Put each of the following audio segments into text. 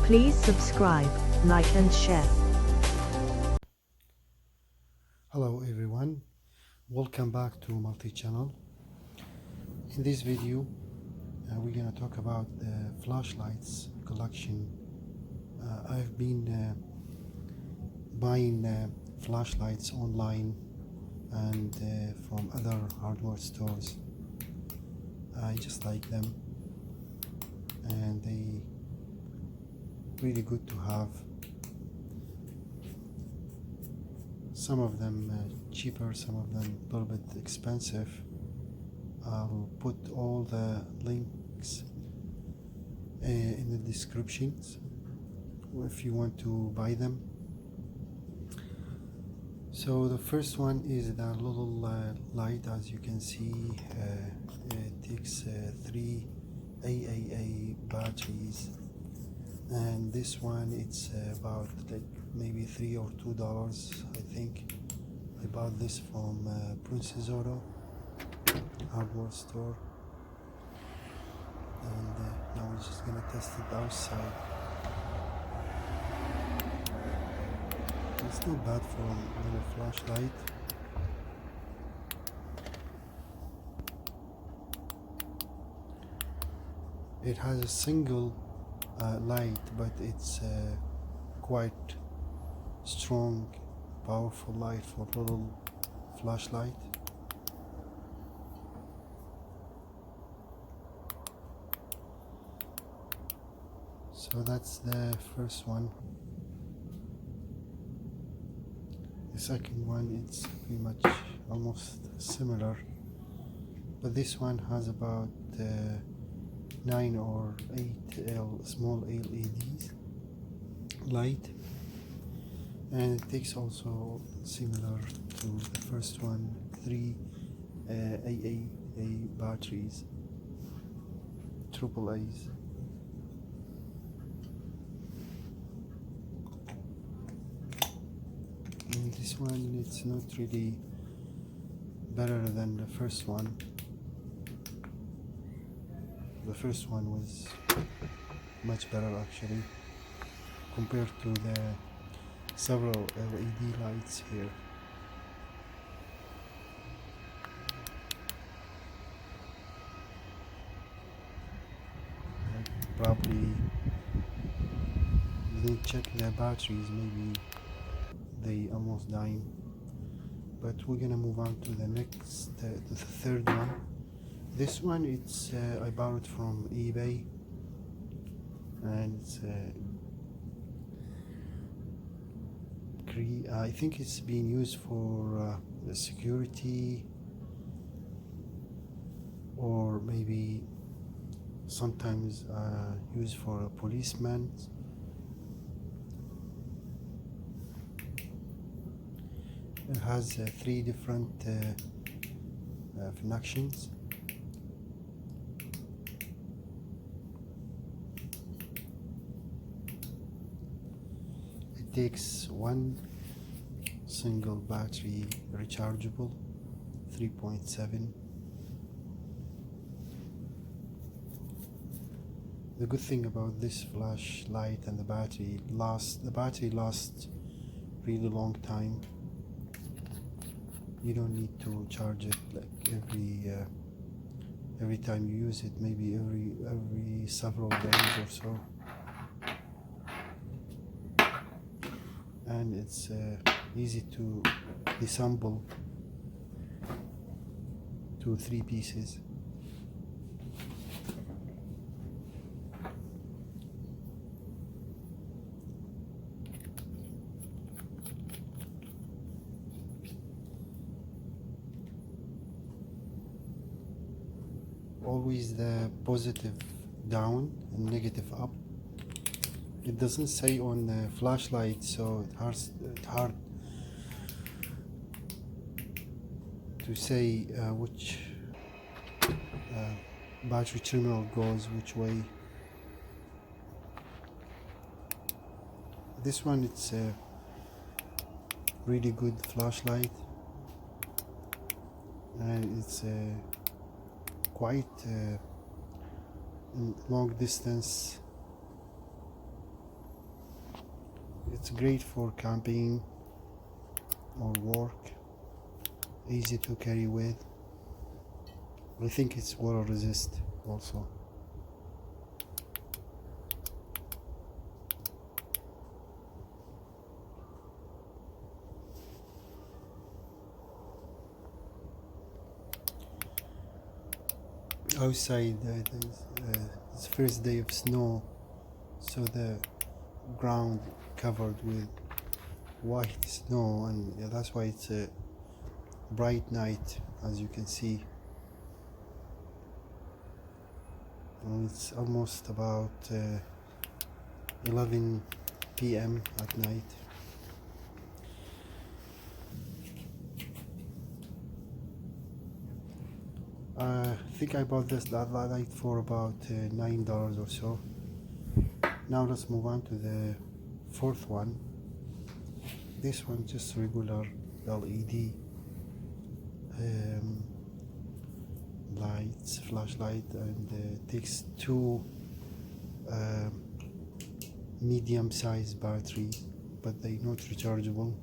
Please subscribe, like and share. Hello everyone, welcome back to multi-channel. In this video we're going to talk about the flashlights collection. I've been buying flashlights online and from other hardware stores. I just like them and they really good to have. Some of them cheaper, some of them a little bit expensive. I'll put all the links in the descriptions if you want to buy them. So the first one is the little light. As you can see, it takes 3 AAA batteries, and this one it's about like maybe $3 or $2. I think I bought this from Princess Auto hardware store, and now we're just gonna test it outside. It's not bad for a little flashlight. It has a single light, but it's quite strong, powerful light for a little flashlight. So that's the first one. The second one, it's pretty much almost similar, but this one has about 9 or 8 small LEDs light, and it takes also similar to the first one, 3 AAA batteries, triple A's. And this one, it's not really better than the first one. The first one was much better actually compared to the several LED lights here. Probably didn't check the batteries, maybe they almost dying. But we're gonna move on to the next, the third one. This one, it's I bought it from eBay, and it's I think it's being used for the security, or maybe sometimes used for a policeman. It has 3 different functions. It takes one single battery, rechargeable, 3.7. The good thing about this flashlight and the battery lasts really long time. You don't need to charge it like every time you use it, maybe every several days or so. And it's easy to disassemble to 3 pieces. Always the positive down and negative up. It doesn't say on the flashlight, so it's hard to say which battery terminal goes which way. This one, it's a really good flashlight, and it's quite long distance It's great for camping or work, easy to carry with. I think it's water resist also. Outside it's first day of snow, so the ground covered with white snow, and yeah, that's why it's a bright night, as you can see. And it's almost about 11 p.m. at night. I think I bought that light for about $9 or so. Now let's move on to the fourth one. This one just regular LED lights, flashlight, and takes two medium-sized batteries, but they're not rechargeable.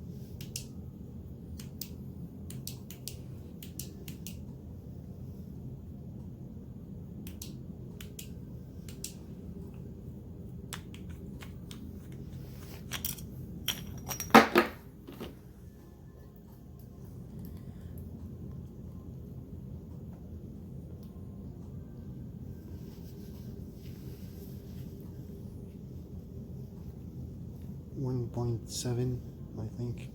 $1.7, I think,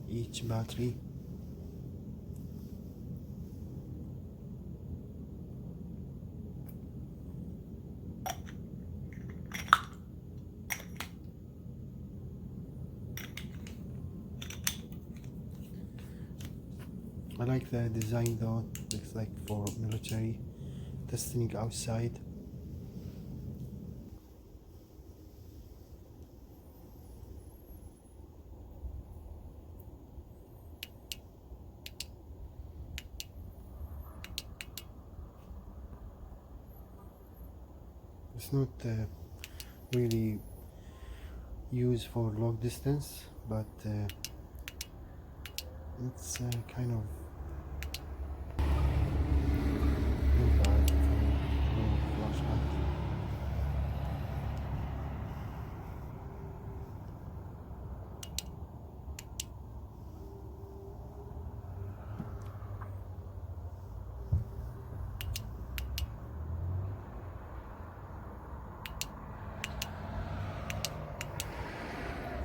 each battery. I like the design though. Looks like for military testing outside. It's not really used for long distance, but it's kind of not bad for low flashlight.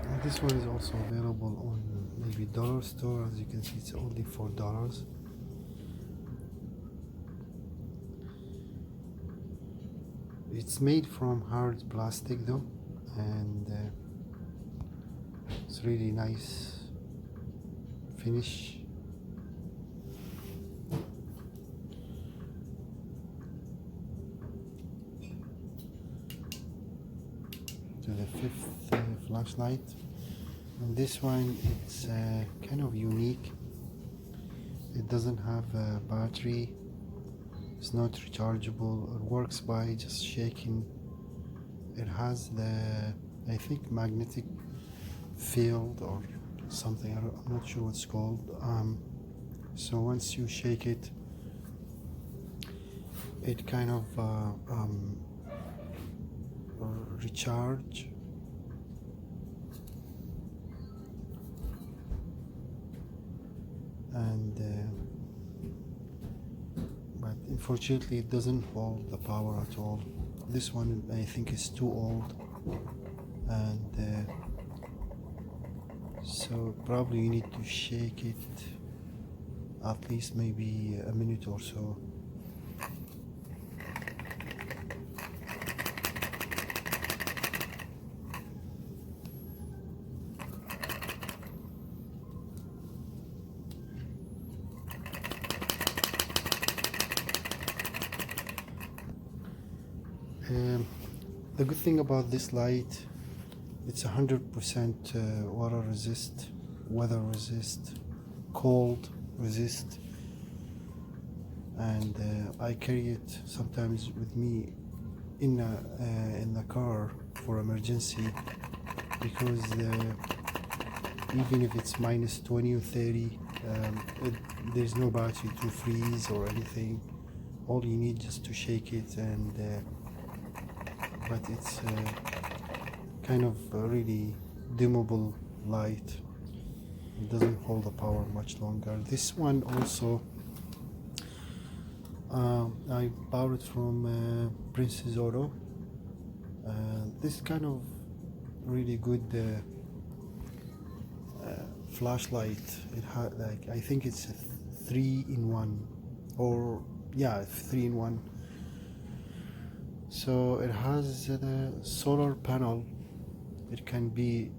And this one is also available on maybe dollar store. As you can see, it's only $4. It's made from hard plastic though, and it's really nice finish. To the fifth flashlight, and this one it's kind of unique. It doesn't have a battery, it's not rechargeable, it works by just shaking. It has the, I think, magnetic field or something, I'm not sure what it's called. So once you shake it, it kind of recharge. And but unfortunately it doesn't hold the power at all. This one I think is too old, and so probably you need to shake it at least maybe a minute or so. The good thing about this light, it's 100% water resist, weather resist, cold resist, and I carry it sometimes with me in the car for emergency. because even if it's minus 20 or 30, there's no battery to freeze or anything. All you need just to shake it, and but it's kind of a really dimmable light. It doesn't hold the power much longer. This one also I bought it from Princess Auto. This kind of really good flashlight. It had, like, I think it's a 3-in-1, or yeah, 3-in-1. So it has a solar panel. It can be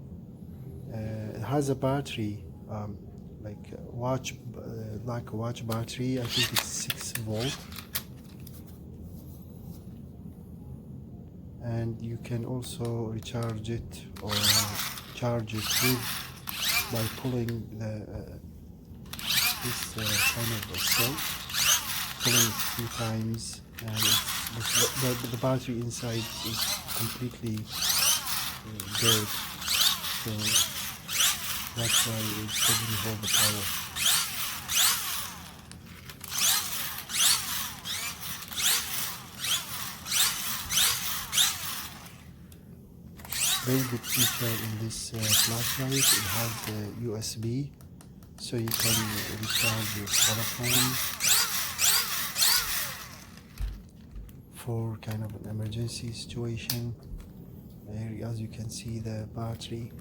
it has a battery, like a watch battery. I think it's 6 volt, and you can also recharge it or charge it by pulling this kind of a cell, pulling it 3 times, and the battery inside is completely dead, so that's why it doesn't hold the power. Very good feature in this flashlight. It has the USB, so you can recharge your cell phone for kind of an emergency situation. As you can see, the battery,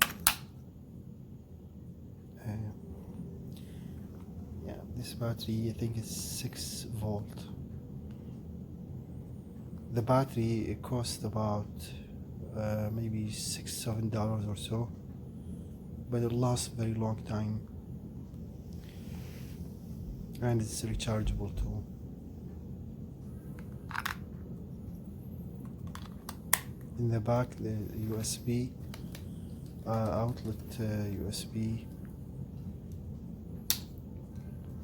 yeah, this battery I think is 6 volt. The battery, it costs about maybe $6-7 or so, but it lasts a very long time, and it's rechargeable too. In the back, the USB outlet, USB,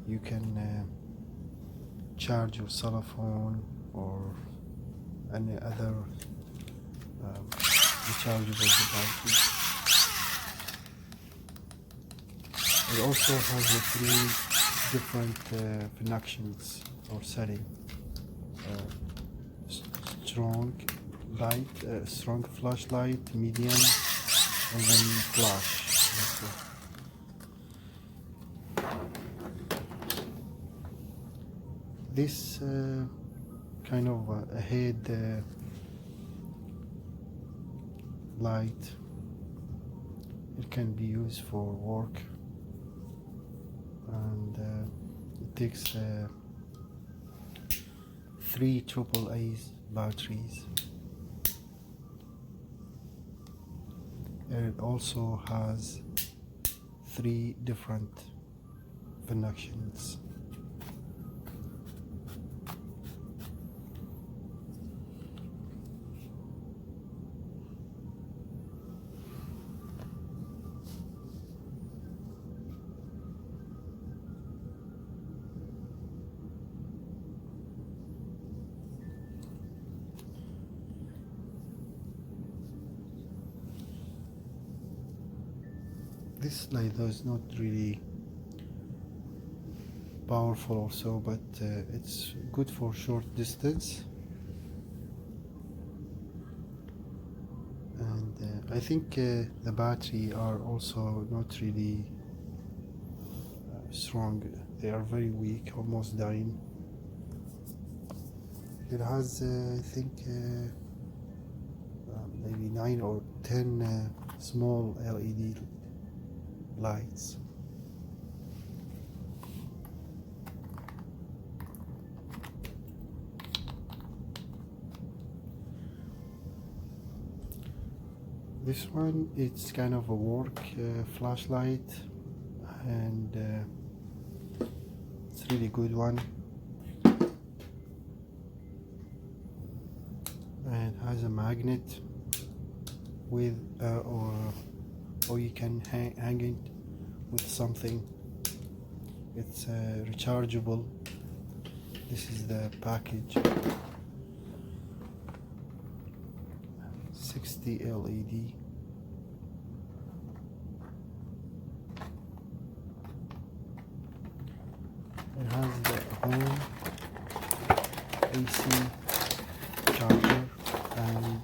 you can charge your cell phone or any other rechargeable devices. It also has the 3 different connections or setting: strong light, strong flashlight, medium, and then flash. This kind of a head light, it can be used for work, and it takes 3 AAA batteries. It also has 3 different connections. This light though is not really powerful also, but it's good for short distance, and I think the battery are also not really strong. They are very weak, almost dying. It has I think maybe 9 or 10 small LED lights. This one, it's kind of a work flashlight, and it's a really good one, and has a magnet with or you can hang it with something. It's rechargeable. This is the package. 60 LED. has the home AC charger and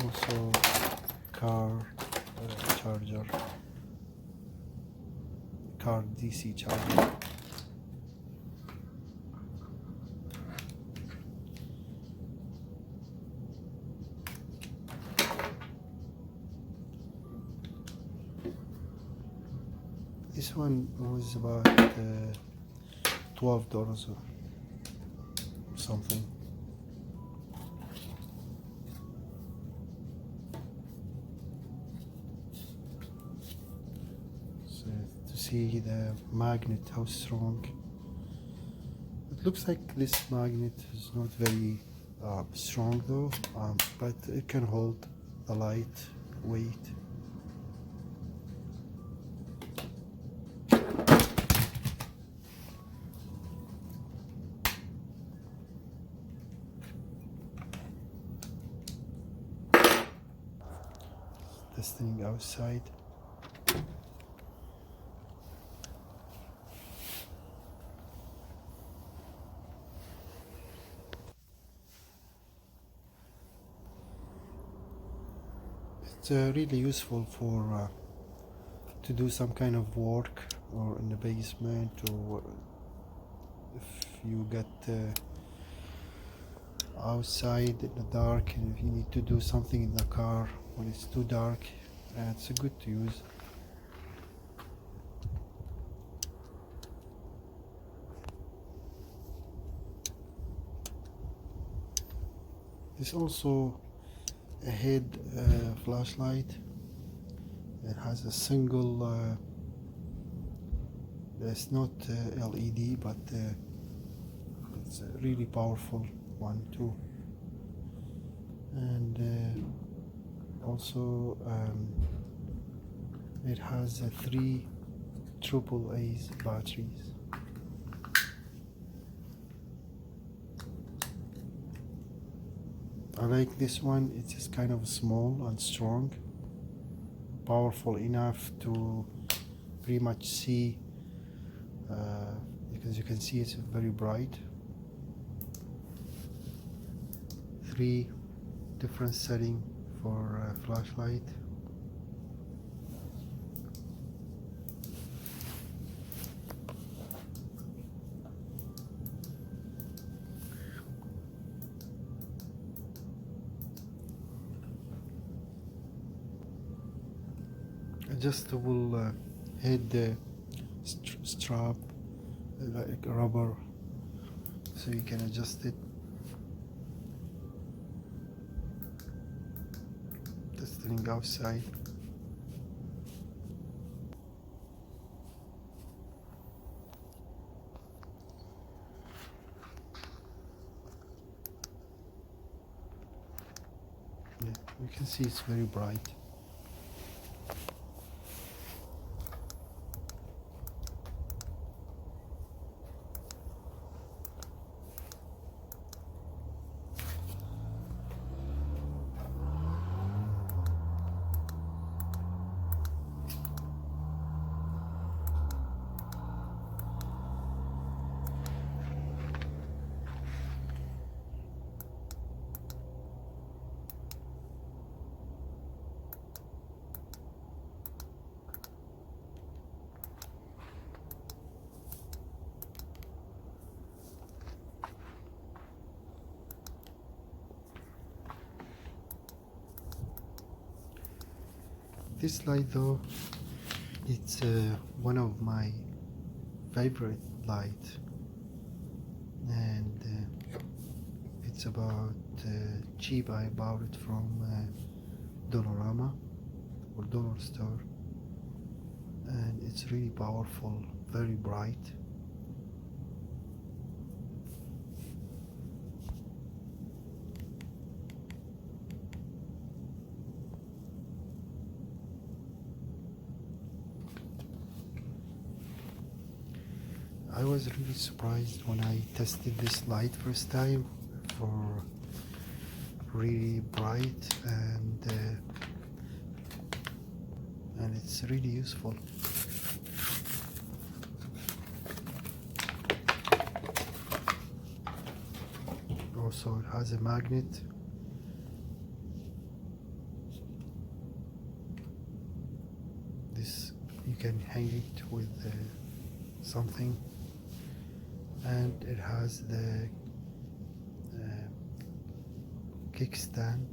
also car charger, car DC charger. This one was about $12 or something. So to see the magnet, how strong. It looks like this magnet is not very strong though, but it can hold the light weight. Testing outside. It's really useful for to do some kind of work or in the basement, or if you get outside in the dark and if you need to do something in the car when it's too dark, it's good to use. It's also a head flashlight. It has a single it's not LED, but it's a really powerful one too. And also it has 3 AAA batteries. I like this one. It's just kind of small and strong, powerful enough to pretty much see, because you can see it's very bright. 3 different settings for flashlight. Adjustable head strap, like rubber, so you can adjust it. Testing outside. Yeah, you can see it's very bright. This light though, it's one of my favorite light, and it's about cheap. I bought it from Dollarama or Dollar Store, and it's really powerful, very bright. I was really surprised when I tested this light first time, for really bright, and it's really useful. Also it has a magnet. This you can hang it with something, and it has the kickstand.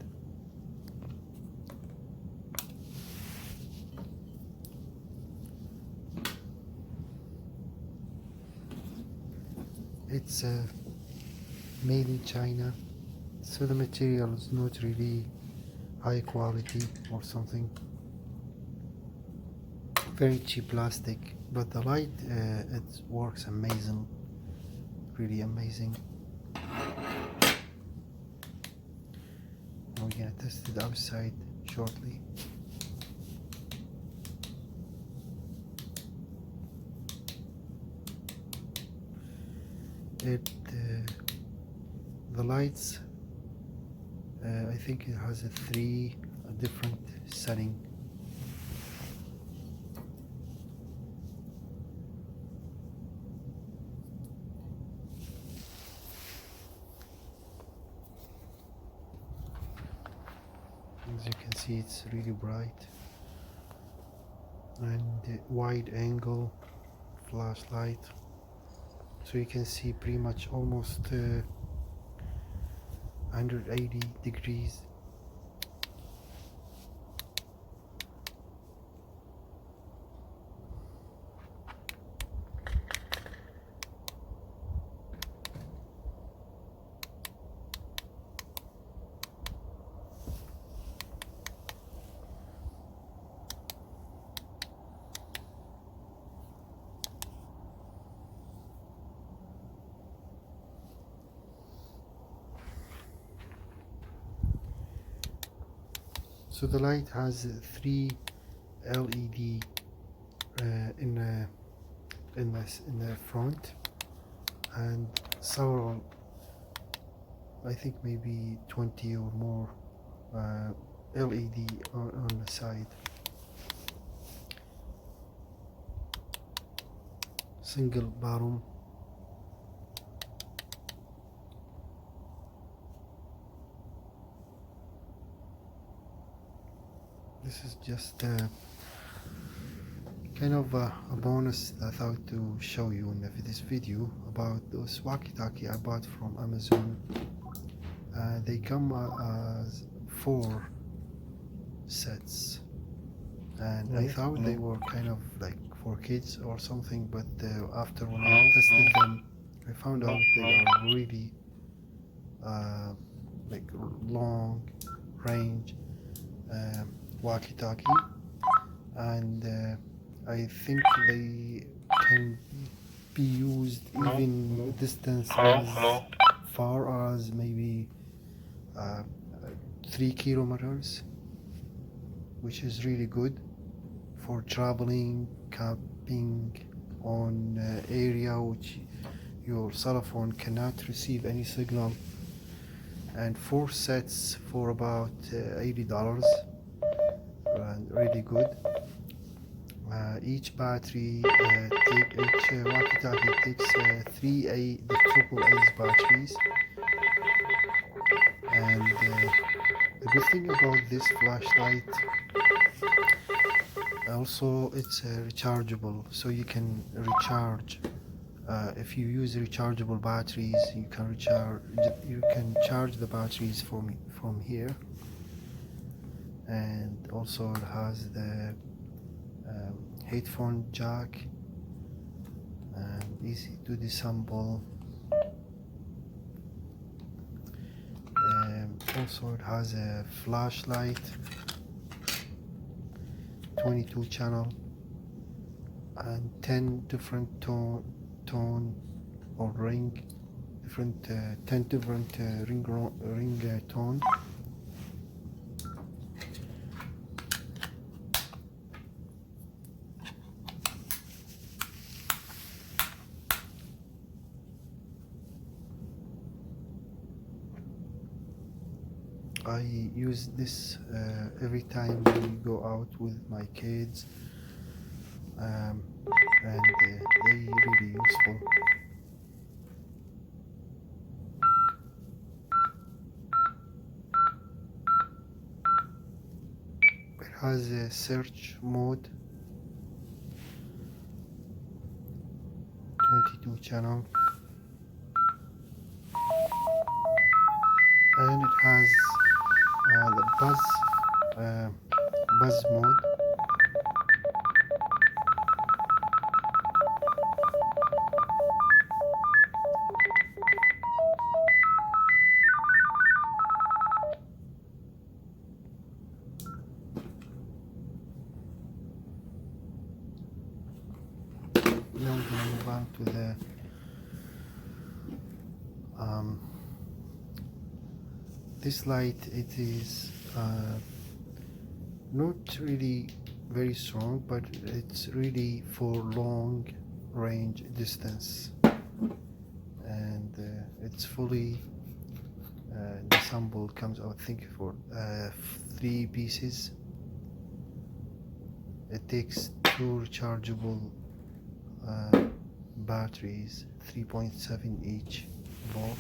It's made in China, so the material is not really high quality or something. Very cheap plastic, but the light it works amazing, really amazing. We're gonna test it outside shortly. The lights, I think it has a 3 different setting. As you can see, it's really bright, and wide angle flashlight, so you can see pretty much almost 180 degrees. So the light has 3 LED in the front, and several, I think maybe 20 or more LED on the side. Single bottom. This is just kind of a bonus I thought to show you in this video about those walkie-talkie I bought from Amazon. They come as 4 sets, and I thought they were kind of like for kids or something, but after when I tested them, I found out they are really like long range walkie-talkie, and I think they can be used even distance as far as maybe 3 kilometers, which is really good for traveling, camping on area which your cell phone cannot receive any signal. And 4 sets for about $80, and really good. Each battery, each walkie-talkie takes 3 the triple A's batteries. And the good thing about this flashlight, also it's rechargeable, so you can recharge. If you use rechargeable batteries, you can charge the batteries from here. And also it has the headphone jack, and easy to disassemble. Also it has a flashlight, 22 channel, and 10 different tone or ring, 10 different ring tone. I use this every time we go out with my kids, and they really useful. has a search mode, 22 channel, and it has the buzz mode. Now we're going to move on to the this light. It is not really very strong, but it's really for long range distance, and it's fully disassembled. Comes out, I think, for 3 pieces. It takes 2 rechargeable batteries, 3.7 each volt.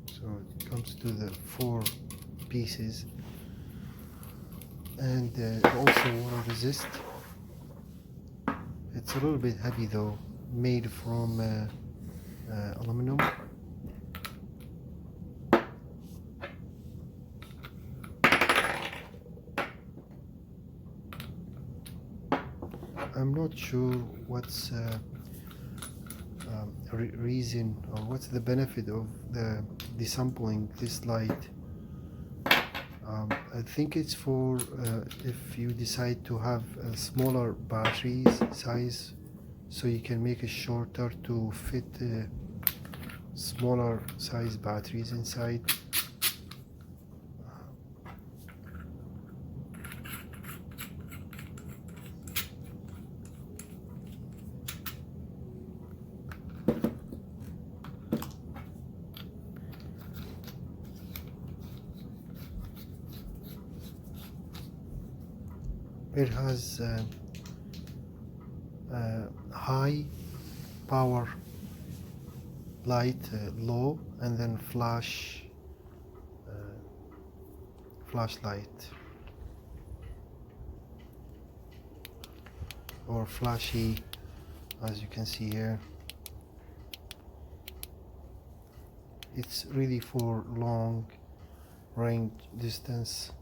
So it comes to the 4 pieces, and also water resist. It's a little bit heavy though, made from aluminum. I'm not sure what's reason or what's the benefit of the desampling this light. I think it's for if you decide to have a smaller battery size, so you can make it shorter to fit smaller size batteries inside. It has high power light, low, and then flashlight or flashy, as you can see here. It's really for long range distance.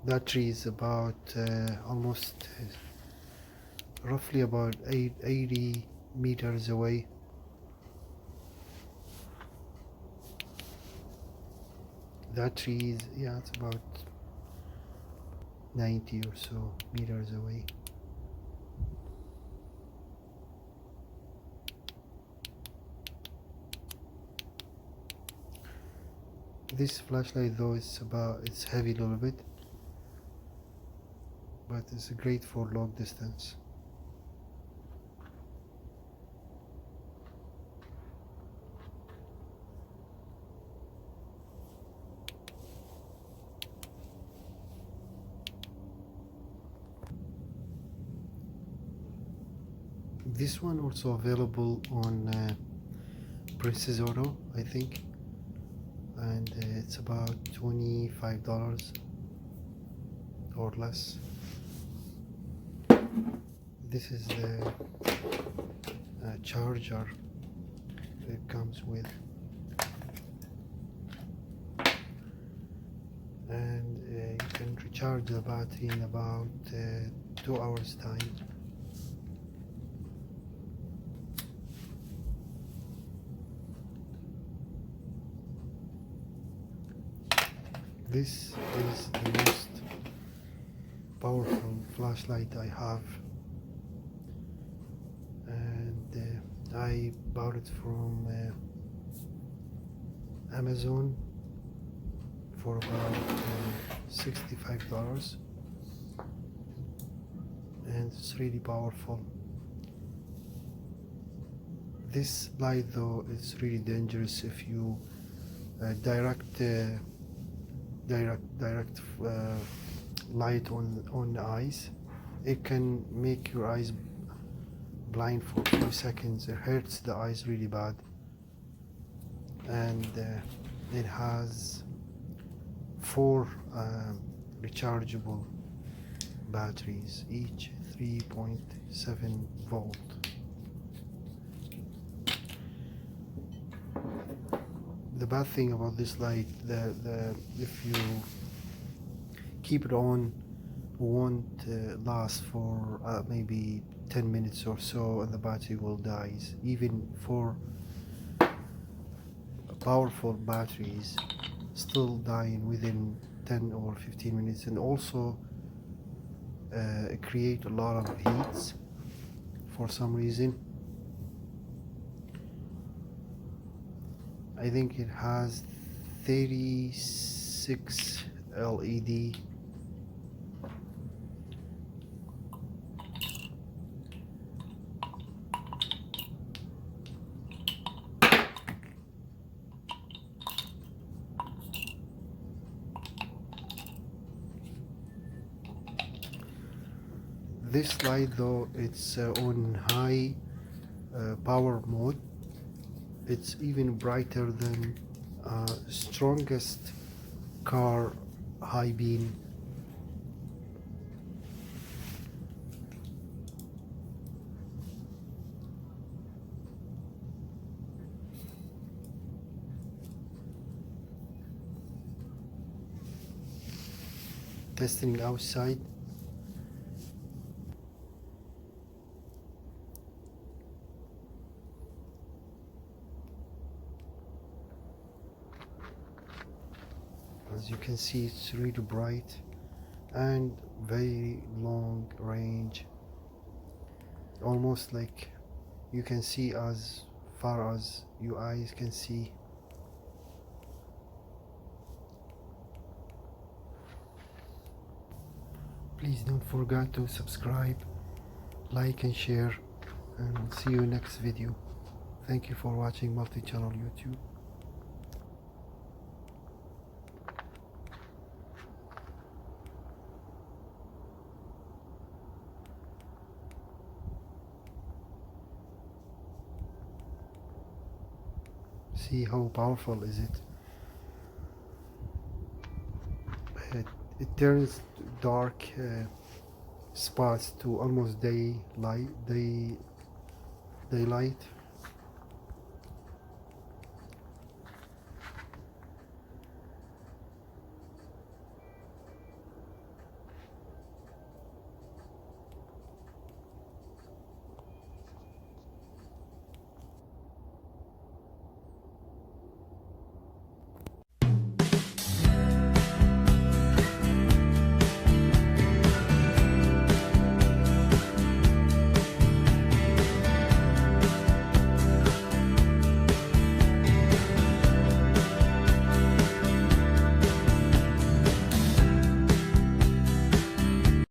That tree is about almost roughly about 80 meters away. That tree is, yeah, it's about 90 or so meters away. This flashlight though it's heavy a little bit, but it's great for long distance. This one also available on Princess Auto, I think, and it's about $25 or less. This is the charger it comes with, and you can recharge the battery in about 2 hours time. This is the most powerful flashlight I have, and I bought it from Amazon for about $65, and it's really powerful. This light though is really dangerous if you direct light on the eyes. It can make your eyes blind for a few seconds. It hurts the eyes really bad, and it has 4 rechargeable batteries, each 3.7 volt. The bad thing about this light, if you keep it on, won't last for maybe 10 minutes or so, and the battery will die. Even for powerful batteries, still dying within 10 or 15 minutes, and also create a lot of heat for some reason. I think it has 36 LED. This light though, it's on high power mode. It's even brighter than strongest car high beam. Testing outside. As you can see, it's really bright and very long range, almost like you can see as far as your eyes can see. Please don't forget to subscribe, like and share, and see you next video. Thank you for watching multi-channel YouTube. See how powerful is it? It turns dark spots to almost daylight.